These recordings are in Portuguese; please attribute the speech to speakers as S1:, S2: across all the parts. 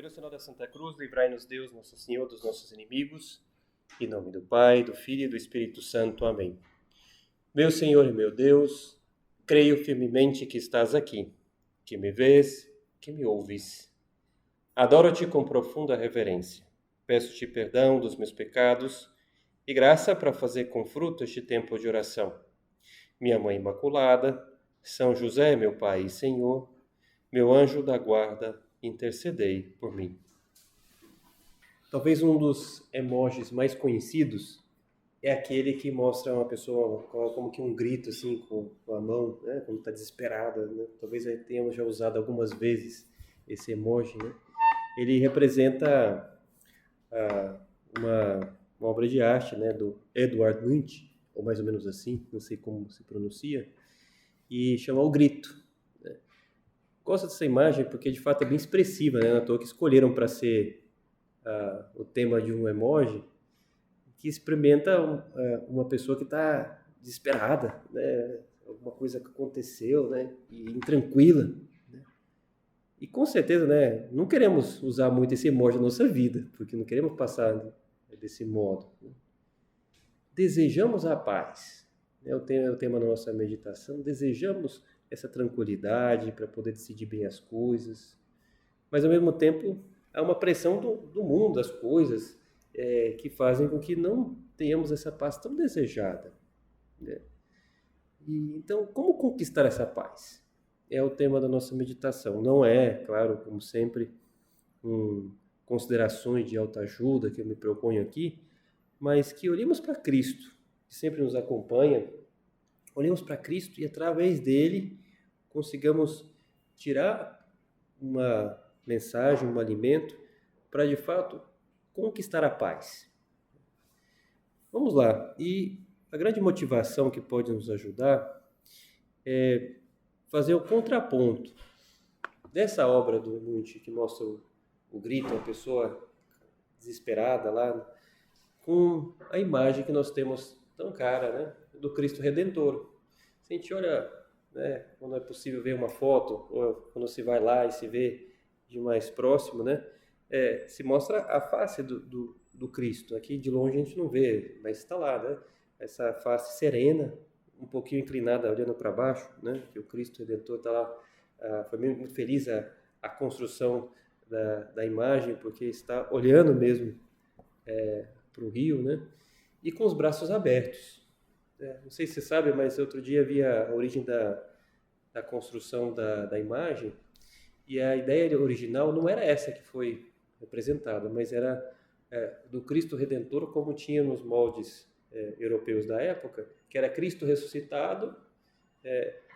S1: Pelo sinal da Santa Cruz, livrai-nos Deus, nosso Senhor, dos nossos inimigos. Em nome do Pai, do Filho e do Espírito Santo. Amém. Meu Senhor e meu Deus, creio firmemente que estás aqui, que me vês, que me ouves. Adoro-te com profunda reverência. Peço-te perdão dos meus pecados e graça para fazer com fruto este tempo de oração. Minha Mãe Imaculada, São José, meu Pai e Senhor, meu anjo da guarda, intercedei por mim. Talvez um dos emojis mais conhecidos é aquele que mostra uma pessoa como que um grito assim com a mão, né, quando está desesperada, né? Talvez tenhamos já usado algumas vezes esse emoji, né? Ele representa uma obra de arte, né, do Edvard Munch, ou mais ou menos assim, não sei como se pronuncia, e chama O Grito. Né? Gosto dessa imagem porque de fato é bem expressiva, né? À toa que escolheram para ser o tema de um emoji que experimenta uma pessoa que está desesperada, né? Alguma coisa que aconteceu, né? E intranquila. Né? E com certeza, né? Não queremos usar muito esse emoji na nossa vida, porque não queremos passar desse modo. Né? Desejamos a paz. É o tema da nossa meditação. Desejamos essa tranquilidade para poder decidir bem as coisas. Mas, ao mesmo tempo, há uma pressão do mundo, das coisas, que fazem com que não tenhamos essa paz tão desejada. Né? Então, como conquistar essa paz? É o tema da nossa meditação. Não é, claro, como sempre, considerações de autoajuda que eu me proponho aqui, mas que olhemos para Cristo, que sempre nos acompanha, olhemos para Cristo e, através dele, consigamos tirar uma mensagem, um alimento, para, de fato, conquistar a paz. Vamos lá. E a grande motivação que pode nos ajudar é fazer o contraponto dessa obra do Munch, que mostra o grito, a pessoa desesperada lá, com a imagem que nós temos tão cara, né, do Cristo Redentor. Se a gente olha, né, quando é possível ver uma foto, ou quando se vai lá e se vê de mais próximo, né, se mostra a face do Cristo. Aqui de longe a gente não vê, mas está lá, né, essa face serena, um pouquinho inclinada, olhando para baixo, né, que o Cristo Redentor está lá. Foi muito feliz a construção da imagem, porque está olhando mesmo para o rio, né, e com os braços abertos. Não sei se você sabe, mas outro dia vi a origem da construção da imagem, e a ideia original não era essa que foi representada, mas era do Cristo Redentor como tinha nos moldes europeus da época, que era Cristo ressuscitado,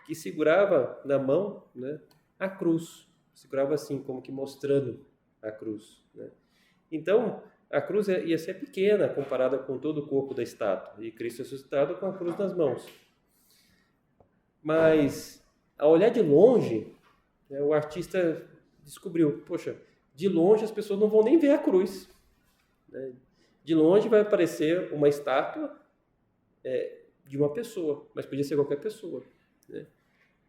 S1: que segurava na mão, né, a cruz, segurava assim, como que mostrando a cruz. Né? Então, a cruz ia ser pequena comparada com todo o corpo da estátua, e Cristo ressuscitado com a cruz nas mãos. Mas, ao olhar de longe, o artista descobriu, poxa, de longe as pessoas não vão nem ver a cruz. Né? De longe vai aparecer uma estátua de uma pessoa, mas podia ser qualquer pessoa. Né?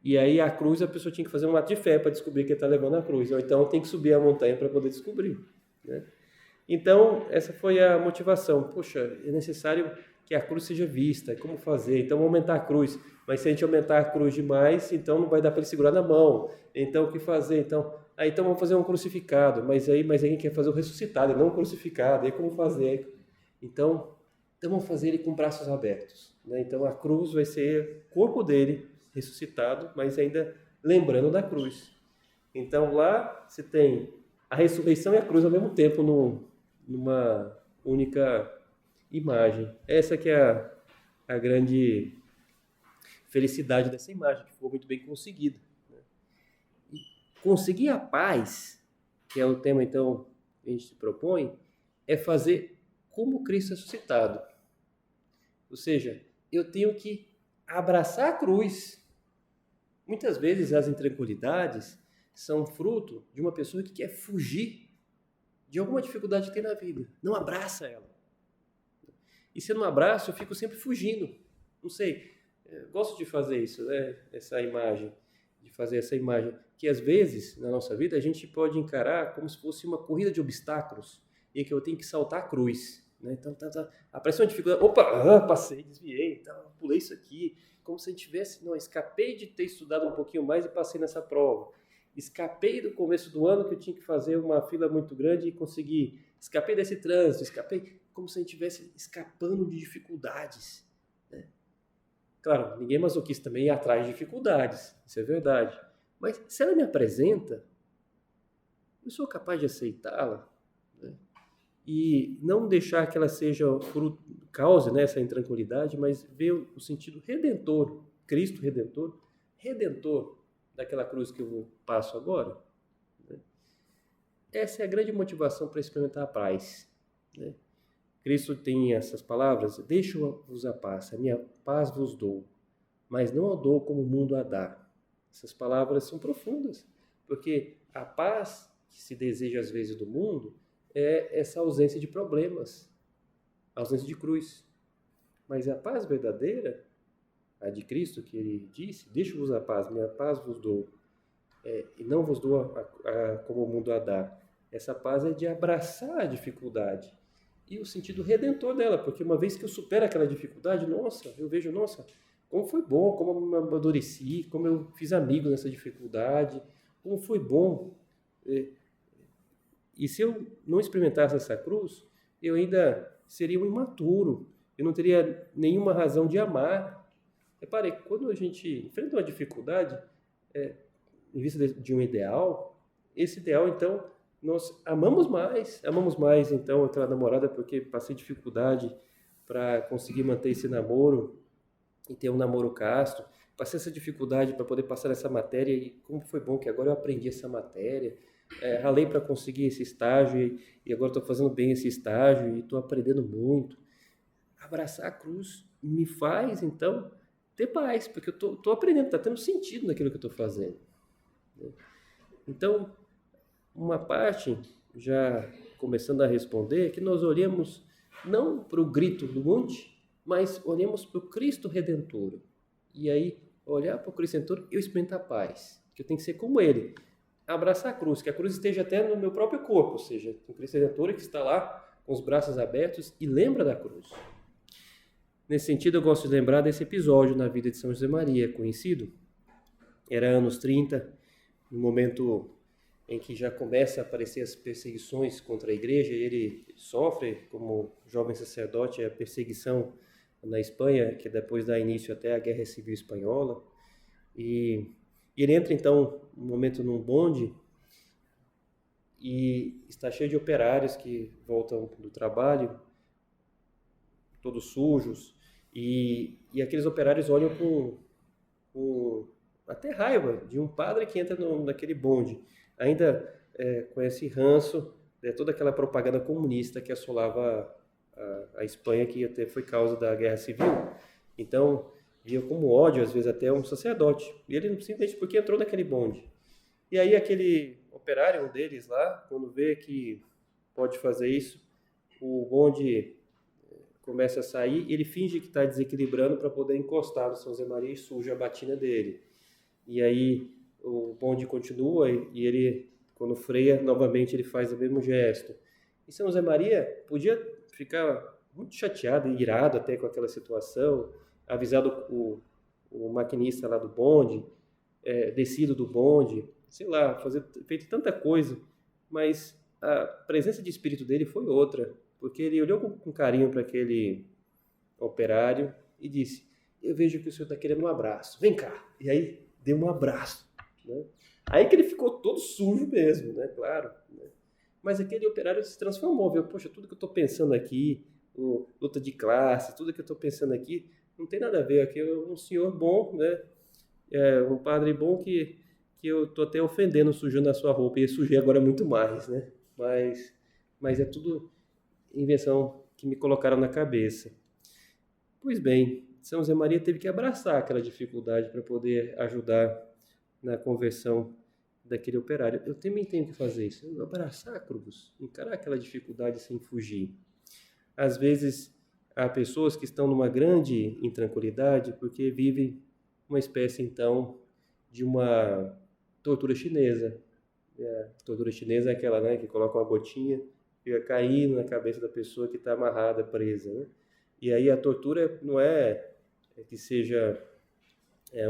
S1: E aí a cruz, a pessoa tinha que fazer um ato de fé para descobrir que ele está levando a cruz, ou então tem que subir a montanha para poder descobrir. Né? Então, essa foi a motivação. Poxa, é necessário que a cruz seja vista. Como fazer? Então, vamos aumentar a cruz. Mas se a gente aumentar a cruz demais, então não vai dar para ele segurar na mão. Então, o que fazer? Então vamos fazer um crucificado. Mas aí quem quer fazer o ressuscitado, e não o crucificado. E aí como fazer? Então vamos fazer ele com braços abertos. Né? Então, a cruz vai ser o corpo dele ressuscitado, mas ainda lembrando da cruz. Então, lá você tem a ressurreição e a cruz ao mesmo tempo numa única imagem. Essa que é a grande felicidade dessa imagem, que ficou muito bem conseguida. E conseguir a paz, que é o tema então que a gente se propõe, é fazer como Cristo ressuscitado. Ou seja, eu tenho que abraçar a cruz. Muitas vezes as intranquilidades são fruto de uma pessoa que quer fugir de alguma dificuldade que tem na vida. Não abraça ela. E se eu não abraço, eu fico sempre fugindo. Não sei, gosto de fazer isso, né? Essa imagem de fazer essa imagem, que às vezes, na nossa vida, a gente pode encarar como se fosse uma corrida de obstáculos, em que eu tenho que saltar a cruz, né? Então, apareceu uma dificuldade, opa, passei, desviei, pulei isso aqui, como se a gente tivesse, não, escapei de ter estudado um pouquinho mais e passei nessa prova. Escapei do começo do ano que eu tinha que fazer uma fila muito grande e consegui. Escapei desse trânsito, escapei, como se a gente estivesse escapando de dificuldades, né? Claro, ninguém é masoquista também ir atrás de dificuldades, isso é verdade. Mas se ela me apresenta, eu sou capaz de aceitá-la, né? E não deixar que ela seja cause, né, essa intranquilidade, mas ver o sentido redentor, Cristo redentor daquela cruz que eu passo agora, né? Essa é a grande motivação para experimentar a paz, né? Cristo tem essas palavras: deixo-vos a paz, a minha paz vos dou, mas não a dou como o mundo a dá. Essas palavras são profundas, porque a paz que se deseja às vezes do mundo é essa ausência de problemas, ausência de cruz. Mas a paz verdadeira, a de Cristo, que ele disse: deixo-vos a paz, minha paz vos dou, e não vos dou como o mundo a dá. Essa paz é de abraçar a dificuldade e o sentido redentor dela, porque uma vez que eu supero aquela dificuldade, nossa, eu vejo, nossa, como foi bom, como eu me amadureci, como eu fiz amigos nessa dificuldade, como foi bom. E se eu não experimentasse essa cruz, eu ainda seria um imaturo, eu não teria nenhuma razão de amar. Repare, quando a gente enfrenta uma dificuldade, em vista de um ideal, esse ideal, então, nós amamos mais, então, aquela namorada, porque passei dificuldade para conseguir manter esse namoro e ter um namoro casto, passei essa dificuldade para poder passar essa matéria e como foi bom que agora eu aprendi essa matéria, ralei para conseguir esse estágio e agora estou fazendo bem esse estágio e estou aprendendo muito. Abraçar a cruz me faz, então, ter paz, porque eu estou aprendendo, está tendo sentido naquilo que eu estou fazendo. Então, uma parte, já começando a responder, é que nós olhamos não para o grito do monte, mas olhamos para o Cristo Redentor. E aí, olhar para o Cristo Redentor, eu experimento a paz, que eu tenho que ser como Ele. Abraçar a cruz, que a cruz esteja até no meu próprio corpo, ou seja, o Cristo Redentor que está lá com os braços abertos e lembra da cruz. Nesse sentido, eu gosto de lembrar desse episódio na vida de São José Maria, conhecido. Era anos 30, no momento em que já começa a aparecer as perseguições contra a igreja, e ele sofre, como jovem sacerdote, a perseguição na Espanha, que depois dá início até à Guerra Civil Espanhola. E ele entra, então, um momento num bonde e está cheio de operários que voltam do trabalho, todos sujos, e aqueles operários olham com até raiva de um padre que entra naquele bonde, ainda com esse ranço, toda aquela propaganda comunista que assolava a Espanha, que até foi causa da Guerra Civil. Então, via como ódio, às vezes até um sacerdote, e ele simplesmente porque entrou naquele bonde. E aí aquele operário, um deles lá, quando vê que pode fazer isso, o bonde começa a sair, ele finge que está desequilibrando para poder encostar no São José Maria e suja a batina dele. E aí o bonde continua e ele, quando freia, novamente ele faz o mesmo gesto. E São José Maria podia ficar muito chateado e irado até com aquela situação, avisado o maquinista lá do bonde, descido do bonde, sei lá, feito tanta coisa, mas a presença de espírito dele foi outra, porque ele olhou com carinho para aquele operário e disse: eu vejo que o senhor está querendo um abraço, vem cá. E aí deu um abraço, né? Aí que ele ficou todo sujo mesmo, né? Claro, né? Mas aquele operário se transformou, viu? Poxa, tudo que eu estou pensando aqui, luta de classe, tudo que eu estou pensando aqui, não tem nada a ver. Aqui é um senhor bom, né? Um padre bom que eu estou até ofendendo, sujando a sua roupa, e sujei agora muito mais, né? Mas é tudo invenção que me colocaram na cabeça. Pois bem, São José Maria teve que abraçar aquela dificuldade para poder ajudar na conversão daquele operário. Eu também tenho que fazer isso, abraçar a cruz, encarar aquela dificuldade sem fugir. Às vezes, há pessoas que estão numa grande intranquilidade porque vivem uma espécie, então, de uma tortura chinesa. A tortura chinesa é aquela, né, que coloca uma gotinha, fica caindo na cabeça da pessoa que está amarrada, presa, né? E aí a tortura não é que seja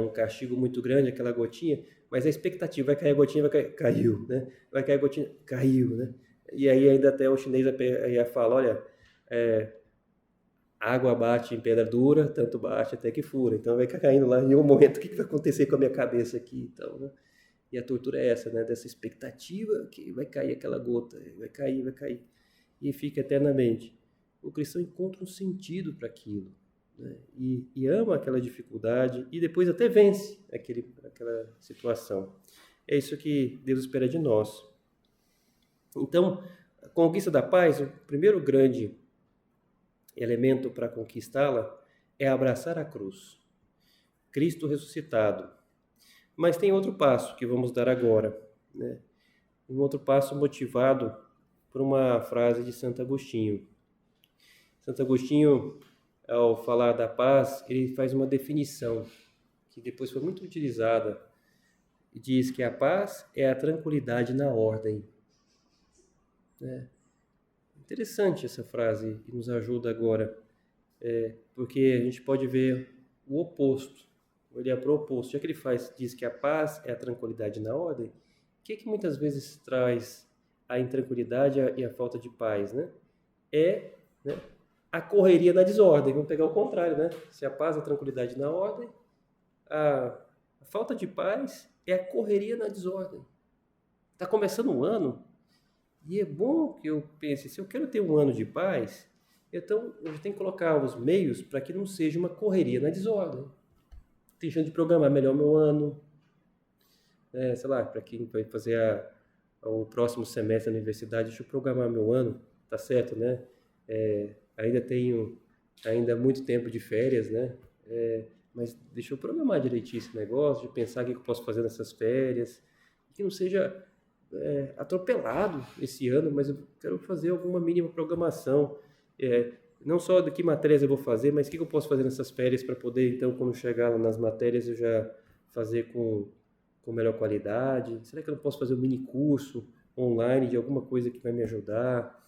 S1: um castigo muito grande, aquela gotinha, mas a expectativa, vai cair a gotinha, vai cair, caiu, né? Vai cair a gotinha, caiu, né? E aí ainda até o chinês ia falar, olha, água bate em pedra dura, tanto bate até que fura. Então vai caindo lá, em um momento, o que vai acontecer com a minha cabeça aqui? Então, né? E a tortura é essa, né? Dessa expectativa que vai cair aquela gota, vai cair, e fica eternamente. O cristão encontra um sentido para aquilo, né? E ama aquela dificuldade e depois até vence aquela situação. É isso que Deus espera de nós. Então, a conquista da paz, o primeiro grande elemento para conquistá-la é abraçar a cruz. Cristo ressuscitado. Mas tem outro passo que vamos dar agora, né? Um outro passo motivado por uma frase de Santo Agostinho. Santo Agostinho, ao falar da paz, ele faz uma definição que depois foi muito utilizada e diz que a paz é a tranquilidade na ordem. Interessante essa frase e nos ajuda agora, porque a gente pode ver o oposto, olhar para o oposto. Já que ele diz que a paz é a tranquilidade na ordem, o que muitas vezes traz a intranquilidade e a falta de paz, né? Né, a correria na desordem. Vamos pegar o contrário, né? Se a paz é a tranquilidade na ordem, a falta de paz é a correria na desordem. Está começando um ano, e é bom que eu pense, se eu quero ter um ano de paz, então eu tenho que colocar os meios para que não seja uma correria na desordem. Deixando de programar melhor o meu ano, sei lá, para quem vai fazer o próximo semestre na universidade, deixa eu programar meu ano, tá certo, né? Ainda tenho muito tempo de férias, né? Mas deixa eu programar direitinho esse negócio, de pensar o que eu posso fazer nessas férias, que não seja atropelado esse ano, mas eu quero fazer alguma mínima programação, não só de que matérias eu vou fazer, mas o que eu posso fazer nessas férias para poder, então, quando chegar nas matérias, eu já fazer com melhor qualidade. Será que eu não posso fazer um mini curso online de alguma coisa que vai me ajudar?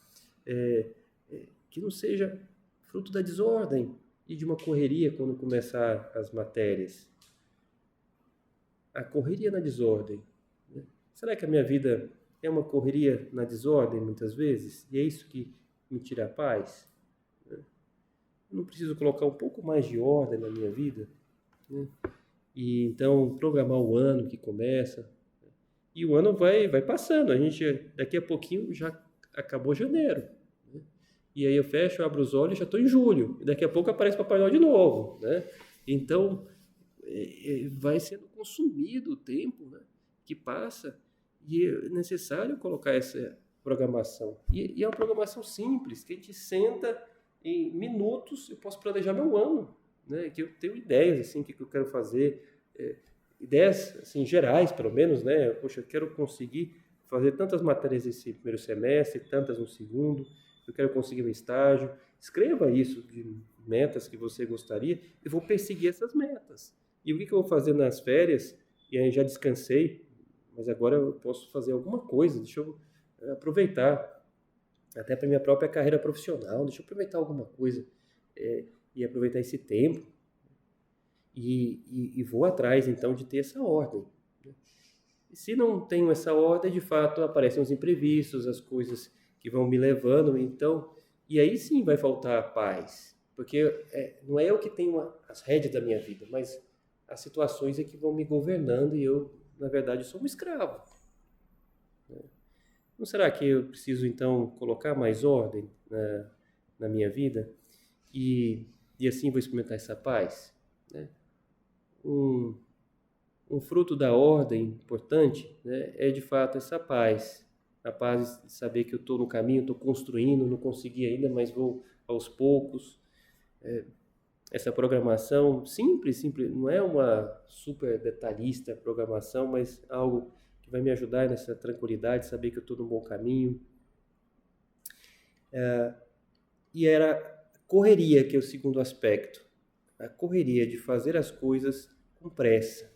S1: Que não seja fruto da desordem e de uma correria quando começar as matérias. A correria na desordem. Será que a minha vida é uma correria na desordem, muitas vezes? E é isso que me tira a paz? Eu não preciso colocar um pouco mais de ordem na minha vida? E então, programar o ano que começa. E o ano vai passando. A gente, daqui a pouquinho, já acabou janeiro. E aí eu fecho, abro os olhos e já estou em julho. E daqui a pouco aparece Papai Noel de novo, né? Então, vai sendo consumido o tempo, né, que passa. E é necessário colocar essa programação. E é uma programação simples, que a gente senta em minutos, eu posso planejar meu ano, né? Que eu tenho ideias, assim, que eu quero fazer, ideias, assim, gerais, pelo menos, né? Poxa, eu quero conseguir fazer tantas matérias esse primeiro semestre, tantas no segundo, eu quero conseguir um estágio. Escreva isso de metas que você gostaria, eu vou perseguir essas metas. E o que eu vou fazer nas férias? E aí já descansei, mas agora eu posso fazer alguma coisa, deixa eu aproveitar, até para minha própria carreira profissional, deixa eu aproveitar alguma coisa e aproveitar esse tempo e vou atrás, então, de ter essa ordem. E se não tenho essa ordem, de fato, aparecem os imprevistos, as coisas que vão me levando, então, e aí sim vai faltar paz, porque não é eu que tenho as rédeas da minha vida, mas as situações é que vão me governando e eu, na verdade, sou um escravo. Não será que eu preciso, então, colocar mais ordem na minha vida e assim vou experimentar essa paz? Né? Um fruto da ordem importante, né, é, de fato, essa paz. A paz de saber que eu estou no caminho, estou construindo, não consegui ainda, mas vou aos poucos. Essa programação simples, não é uma super detalhista programação, mas algo que vai me ajudar nessa tranquilidade, saber que eu estou no bom caminho. E era correria, que é o segundo aspecto. A correria de fazer as coisas com pressa.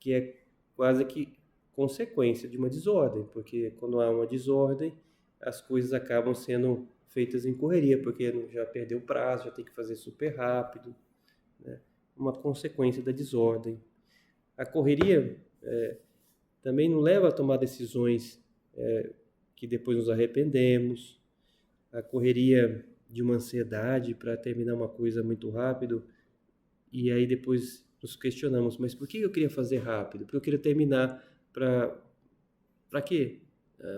S1: que é quase que consequência de uma desordem, porque quando há uma desordem, as coisas acabam sendo feitas em correria, porque já perdeu o prazo, já tem que fazer super rápido, né? Uma consequência da desordem. A correria também não leva a tomar decisões que depois nos arrependemos. A correria de uma ansiedade para terminar uma coisa muito rápido, e aí depois nos questionamos, mas por que eu queria fazer rápido? Porque eu queria terminar para quê?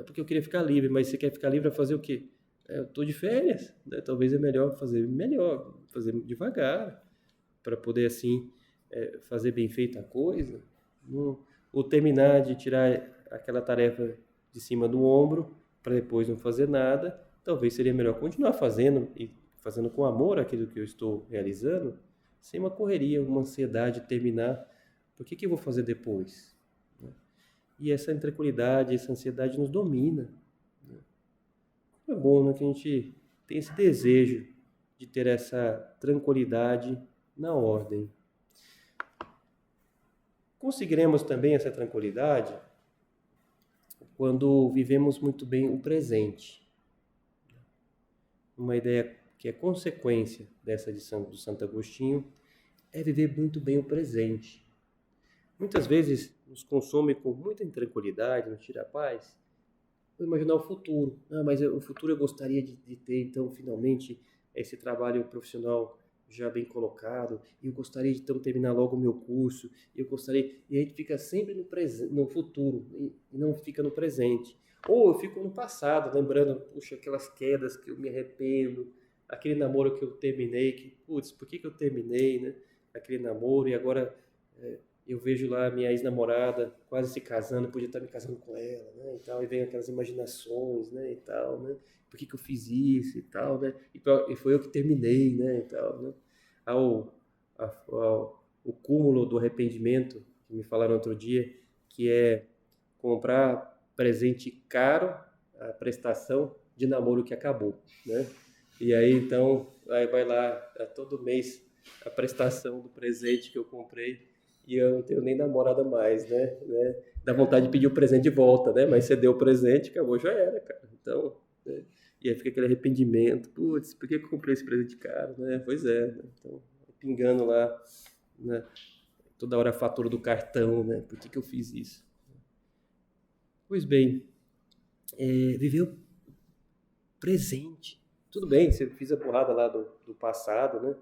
S1: Porque eu queria ficar livre, mas você quer ficar livre para fazer o quê? Eu estou de férias, né? Talvez é melhor, fazer devagar, para poder assim fazer bem feita a coisa. Ou terminar de tirar aquela tarefa de cima do ombro para depois não fazer nada. Talvez seria melhor continuar fazendo e fazendo com amor aquilo que eu estou realizando, sem uma correria, uma ansiedade de terminar. Por que eu vou fazer depois? E essa intranquilidade, essa ansiedade nos domina. É bom, né, que a gente tem esse desejo de ter essa tranquilidade na ordem. Conseguiremos também essa tranquilidade quando vivemos muito bem o presente. Uma ideia que é consequência dessa do Santo Agostinho é viver muito bem o presente. Muitas vezes nos consome com muita intranquilidade, nos tira a paz, imaginar o futuro. Mas o futuro eu gostaria de ter, então, finalmente, esse trabalho profissional já bem colocado, e eu gostaria de então terminar logo o meu curso, e a gente fica sempre no futuro, e não fica no presente. Ou eu fico no passado, lembrando, puxa, aquelas quedas que eu me arrependo, aquele namoro que eu terminei, por que eu terminei, né? Aquele namoro, e agora eu vejo lá a minha ex-namorada quase se casando, podia estar me casando com ela, né, e tal, e vem aquelas imaginações, né, e tal, né, por que eu fiz isso e tal, né, e foi eu que terminei, né, e tal, né. O cúmulo do arrependimento, que me falaram outro dia, que é comprar presente caro, a prestação de namoro que acabou, né, e aí então, aí vai lá todo mês a prestação do presente que eu comprei, e eu não tenho nem namorada mais, né? Dá vontade de pedir o presente de volta, né? Mas você deu o presente, acabou, já era, cara. Então, né? E aí fica aquele arrependimento. Putz, por que eu comprei esse presente caro, né? Pois é, né? Então, pingando lá, né? Toda hora a fatura do cartão, né? Por que eu fiz isso? Pois bem, viver o presente. Tudo bem, você fez a porrada lá do passado, né?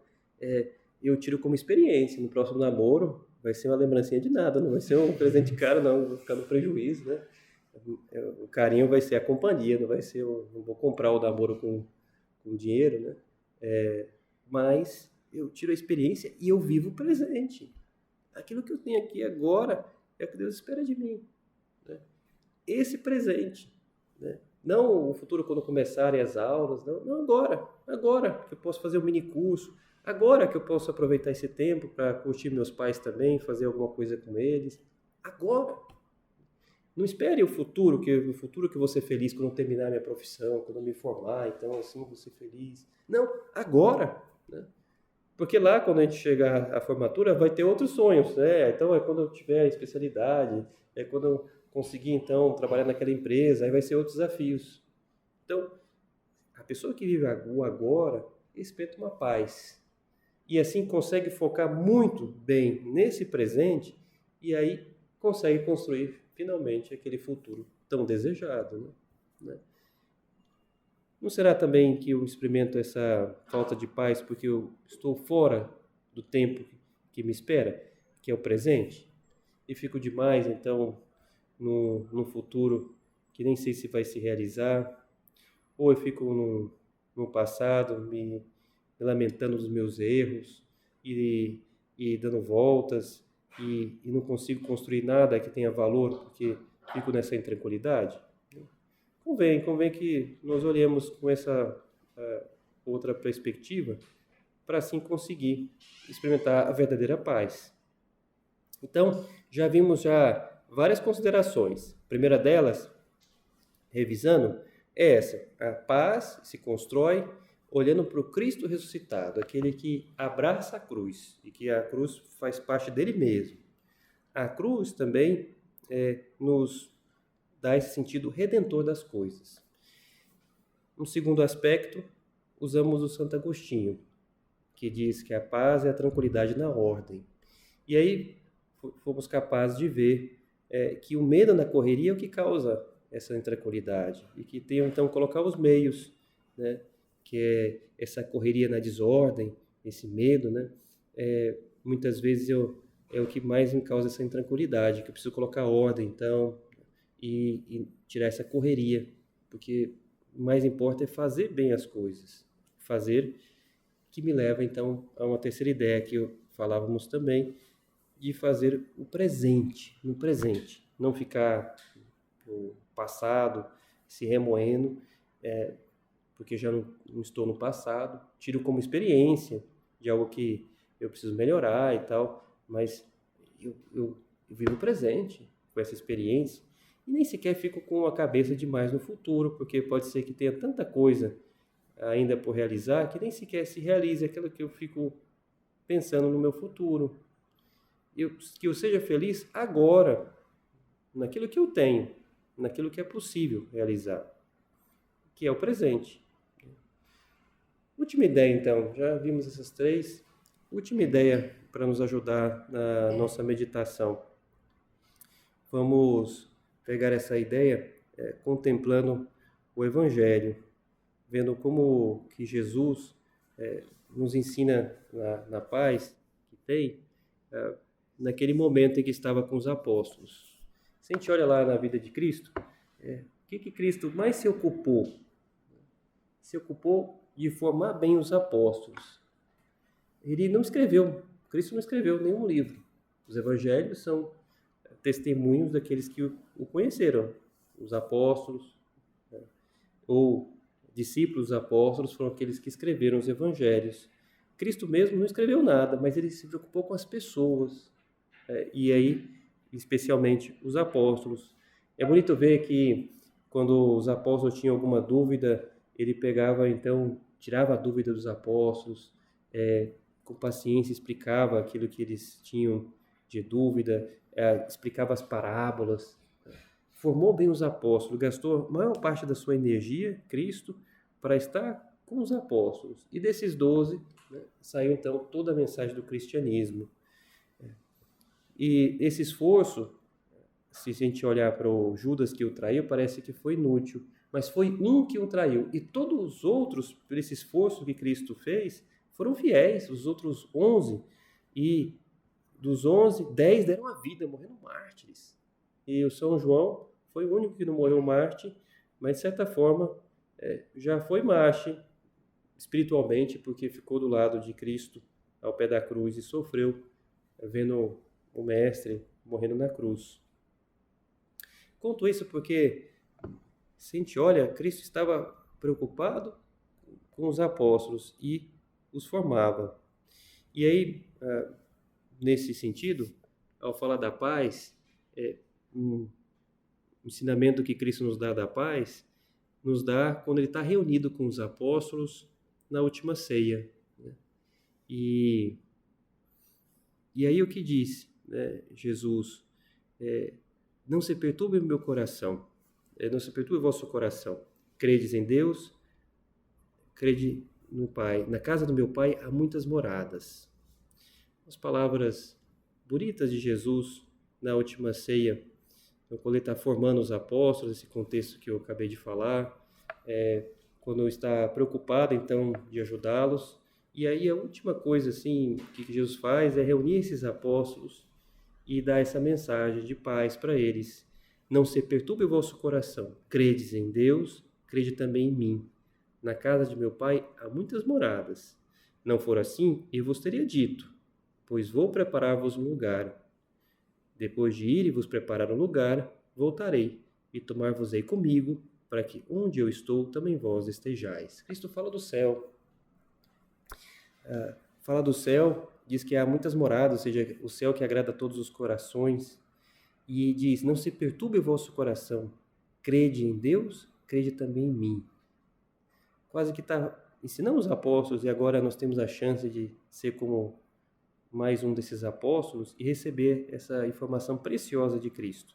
S1: Eu tiro como experiência. No próximo namoro, vai ser uma lembrancinha de nada, não vai ser um presente caro, não, vou ficar no prejuízo, né? O carinho vai ser a companhia, não vai ser, não vou comprar o namoro com dinheiro, né? Mas eu tiro a experiência e eu vivo o presente. Aquilo que eu tenho aqui agora é o que Deus espera de mim, né? Esse presente, né? Não o futuro quando começarem as aulas, não agora que eu posso fazer um mini curso, agora que eu posso aproveitar esse tempo para curtir meus pais também, fazer alguma coisa com eles. Agora. Não espere o futuro que eu vou ser feliz quando eu terminar minha profissão, quando eu me formar, então assim vou ser feliz. Não, agora. Né? Porque lá, quando a gente chegar à formatura, vai ter outros sonhos. Né? Então é quando eu tiver a especialidade, é quando eu conseguir então trabalhar naquela empresa, aí vai ser outros desafios. Então, a pessoa que vive o agora experimenta uma paz. E assim consegue focar muito bem nesse presente e aí consegue construir finalmente aquele futuro tão desejado. Né? Não será também que eu experimento essa falta de paz porque eu estou fora do tempo que me espera, que é o presente, e fico demais então no futuro que nem sei se vai se realizar, ou eu fico no passado me lamentando dos meus erros e dando voltas e não consigo construir nada que tenha valor porque fico nessa intranquilidade. Convém que nós olhemos com essa outra perspectiva para assim conseguir experimentar a verdadeira paz. Então, já vimos várias considerações. A primeira delas, revisando, é essa: a paz se constrói olhando para o Cristo ressuscitado, aquele que abraça a cruz e que a cruz faz parte dele mesmo. A cruz também nos dá esse sentido redentor das coisas. Um segundo aspecto, usamos o Santo Agostinho, que diz que a paz é a tranquilidade na ordem. E aí fomos capazes de ver que o medo na correria é o que causa essa intranquilidade e que tem então colocar os meios, né, que é essa correria na desordem, esse medo, né, muitas vezes é o que mais me causa essa intranquilidade, que eu preciso colocar ordem, então, e tirar essa correria, porque o mais importa é fazer bem as coisas, fazer, que me leva então a uma terceira ideia que falávamos também, de fazer o presente, no presente, não ficar no passado se remoendo, porque já não estou no passado, tiro como experiência de algo que eu preciso melhorar e tal, mas eu vivo o presente com essa experiência e nem sequer fico com a cabeça demais no futuro, porque pode ser que tenha tanta coisa ainda por realizar que nem sequer se realize aquilo que eu fico pensando no meu futuro. Que eu seja feliz agora, naquilo que eu tenho, naquilo que é possível realizar, que é o presente. Última ideia, então, já vimos essas três. Última ideia para nos ajudar na nossa meditação. Vamos pegar essa ideia contemplando o Evangelho, vendo como que Jesus nos ensina na paz que tem, naquele momento em que estava com os apóstolos. Se a gente olha lá na vida de Cristo, o que Cristo mais se ocupou? Se ocupou de formar bem os apóstolos. Cristo não escreveu nenhum livro. Os evangelhos são testemunhos daqueles que o conheceram. Os apóstolos, ou discípulos dos apóstolos, foram aqueles que escreveram os evangelhos. Cristo mesmo não escreveu nada, mas ele se preocupou com as pessoas. E aí, especialmente os apóstolos. É bonito ver que quando os apóstolos tinham alguma dúvida, ele pegava, então, tirava a dúvida dos apóstolos, com paciência explicava aquilo que eles tinham de dúvida, explicava as parábolas, formou bem os apóstolos, gastou a maior parte da sua energia, Cristo, para estar com os apóstolos. E desses 12, saiu então toda a mensagem do cristianismo. E esse esforço, se a gente olhar para o Judas que o traiu, parece que foi inútil, mas foi um que o traiu. E todos os outros, por esse esforço que Cristo fez, foram fiéis, os outros 11. E dos 11, 10 deram a vida, morrendo mártires. E o São João foi o único que não morreu mártir, mas de certa forma já foi mártir espiritualmente, porque ficou do lado de Cristo ao pé da cruz e sofreu vendo o Mestre morrendo na cruz. Conto isso porque, se a gente olha, Cristo estava preocupado com os apóstolos e os formava. E aí, nesse sentido, ao falar da paz, um ensinamento que Cristo nos dá da paz, nos dá quando ele está reunido com os apóstolos na última ceia. Né? E aí o que disse, né, Jesus? Não se perturbe o meu coração, não se perturbe o vosso coração. Credes em Deus, crede no Pai. Na casa do meu Pai há muitas moradas. As palavras bonitas de Jesus na última ceia, quando ele está formando os apóstolos, esse contexto que eu acabei de falar, quando está preocupado, então, de ajudá-los. E aí a última coisa, assim, que Jesus faz é reunir esses apóstolos e dar essa mensagem de paz para eles. Não se perturbe o vosso coração. Credes em Deus, crede também em mim. Na casa de meu Pai há muitas moradas. Não for assim, eu vos teria dito, pois vou preparar-vos um lugar. Depois de ir e vos preparar um lugar, voltarei e tomar-vos-ei comigo, para que onde eu estou, também vós estejais. Cristo fala do céu. Fala do céu, diz que há muitas moradas, ou seja, o céu que agrada a todos os corações. E diz, não se perturbe o vosso coração. Crede em Deus, crede também em mim. Quase que está ensinando os apóstolos, e agora nós temos a chance de ser como mais um desses apóstolos e receber essa informação preciosa de Cristo.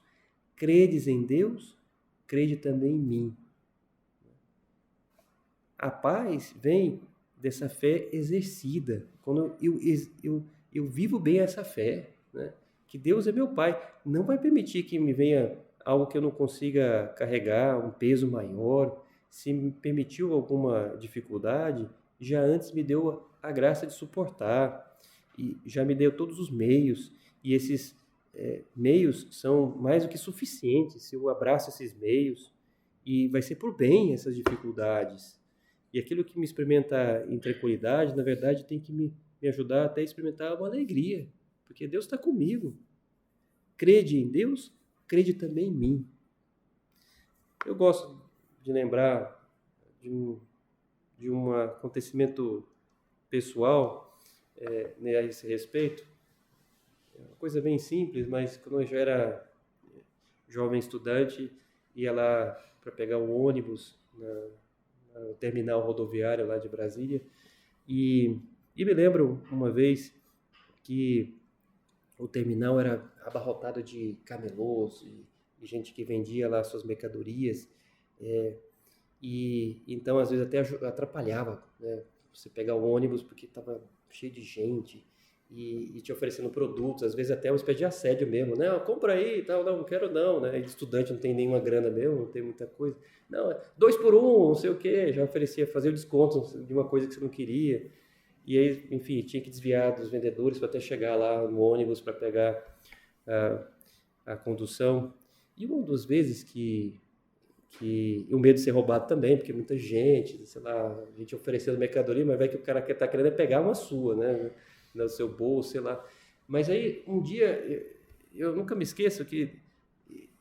S1: Credes em Deus, crede também em mim. A paz vem dessa fé exercida, quando eu vivo bem essa fé, né? Que Deus é meu Pai, não vai permitir que me venha algo que eu não consiga carregar, um peso maior. Se me permitiu alguma dificuldade, já antes me deu a graça de suportar, e já me deu todos os meios, e esses meios são mais do que suficientes se eu abraço esses meios, e vai ser por bem essas dificuldades. E aquilo que me experimenta em tranquilidade, na verdade, tem que me ajudar até a experimentar uma alegria, porque Deus está comigo. Crede em Deus, crede também em mim. Eu gosto de lembrar de um acontecimento pessoal a esse respeito. É uma coisa bem simples, mas quando eu já era jovem estudante, ia lá para pegar um ônibus no terminal rodoviário lá de Brasília, e me lembro uma vez que o terminal era abarrotado de camelôs e gente que vendia lá suas mercadorias, e então às vezes até atrapalhava, né, você pegar o ônibus porque estava cheio de gente e te oferecendo produtos, às vezes até uma espécie de assédio mesmo, né? Compra aí e tal, não quero não, né? Estudante não tem nenhuma grana mesmo, não tem muita coisa. Não, 2 por 1, não sei o quê, já oferecia fazer o desconto de uma coisa que você não queria. E aí, enfim, tinha que desviar dos vendedores para até chegar lá no ônibus para pegar a condução. E uma das vezes que o medo de ser roubado também, porque muita gente, sei lá, a gente oferecendo mercadoria, mas vai que o cara que está querendo é pegar uma sua, né? No seu bolso, sei lá. Mas aí, um dia, eu nunca me esqueço que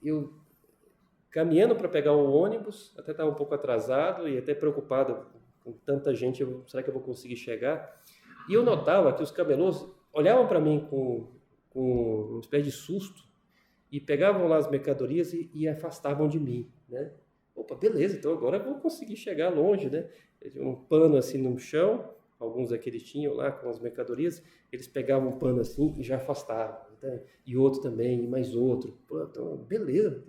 S1: eu, caminhando para pegar o ônibus, até estava um pouco atrasado e até preocupado com tanta gente, será que eu vou conseguir chegar? E eu notava que os camelôs olhavam para mim com uma espécie de susto e pegavam lá as mercadorias e afastavam de mim, né? Opa, beleza, então agora eu vou conseguir chegar longe, né? Um pano assim no chão, alguns daqueles tinham lá com as mercadorias, eles pegavam um pano assim e já afastavam, né? E outro também, e mais outro. Pô, então, beleza.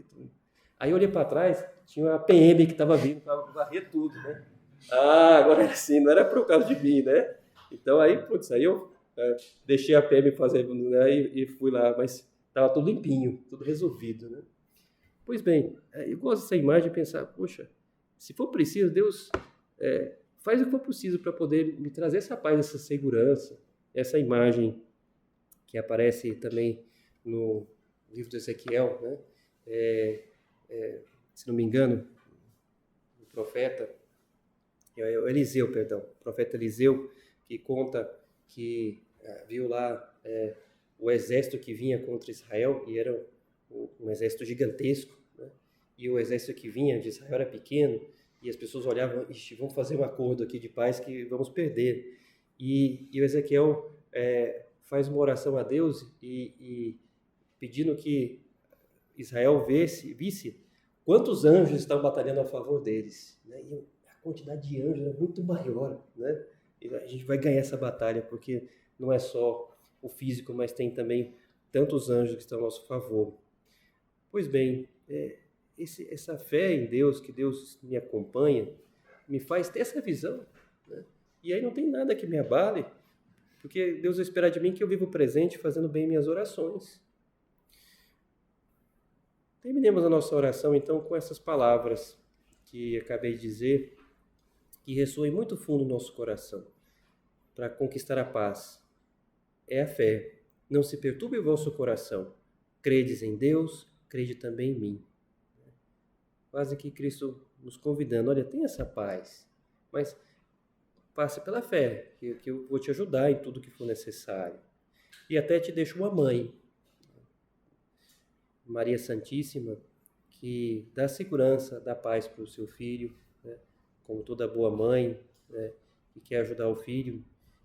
S1: Aí eu olhei para trás, tinha uma PM que estava vindo para varrer tudo, né? Ah, agora é assim, não era por causa de mim, né? Então aí, putz, aí eu deixei a PM fazer, né, e fui lá, mas estava tudo limpinho, tudo resolvido, né? Pois bem, eu gosto dessa imagem de pensar, poxa, se for preciso, Deus faz o que for preciso para poder me trazer essa paz, essa segurança, essa imagem que aparece também no livro de Ezequiel, né? Se não me engano, o profeta Eliseu, que conta que viu lá o exército que vinha contra Israel, e era um exército gigantesco, né? E o exército que vinha de Israel era pequeno, e as pessoas olhavam, ixi, vamos fazer um acordo aqui de paz que vamos perder. E o Ezequiel faz uma oração a Deus e pedindo que Israel visse quantos anjos estão batalhando a favor deles, né? E a quantidade de anjos é muito maior, né? E a gente vai ganhar essa batalha, porque não é só o físico, mas tem também tantos anjos que estão a nosso favor. Pois bem, essa fé em Deus, que Deus me acompanha, me faz ter essa visão, né? E aí não tem nada que me abale, porque Deus vai esperar de mim que eu viva o presente fazendo bem minhas orações. Terminemos a nossa oração, então, com essas palavras que acabei de dizer, que ressoem muito fundo no nosso coração, para conquistar a paz. É a fé. Não se perturbe o vosso coração. Credes em Deus, crede também em mim. Quase que Cristo nos convidando, olha, tenha essa paz, mas passe pela fé, que eu vou te ajudar em tudo que for necessário. E até te deixo uma mãe, Maria Santíssima, que dá segurança, dá paz para o seu filho, né? Como toda boa mãe, né? Que quer ajudar o filho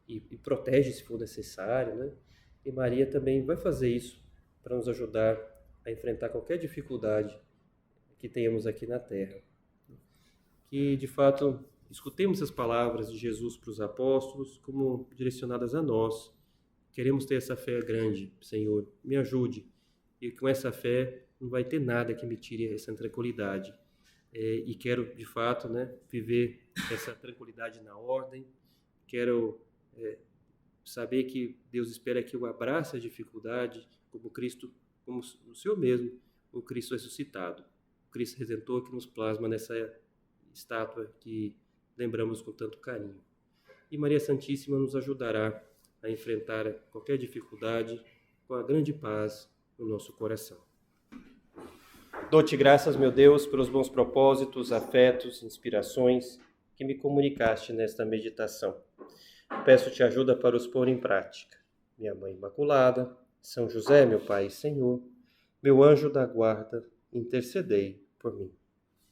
S1: e protege se for necessário, né? E Maria também vai fazer isso para nos ajudar a enfrentar qualquer dificuldade que tenhamos aqui na Terra. Que, de fato, escutemos as palavras de Jesus para os apóstolos como direcionadas a nós, Queremos ter essa fé grande, Senhor, me ajude. E com essa fé não vai ter nada que me tire essa tranquilidade. E quero, de fato, né, viver essa tranquilidade na ordem. Quero saber que Deus espera que eu abrace a dificuldade como Cristo, como o Senhor mesmo, o Cristo ressuscitado. O Cristo Redentor que nos plasma nessa estátua que lembramos com tanto carinho. E Maria Santíssima nos ajudará a enfrentar qualquer dificuldade com a grande paz no nosso coração. Dou-te graças, meu Deus, pelos bons propósitos, afetos, inspirações que me comunicaste nesta meditação. Peço-te ajuda para os pôr em prática. Minha Mãe Imaculada, São José, meu Pai e Senhor, meu anjo da guarda, intercedei por mim.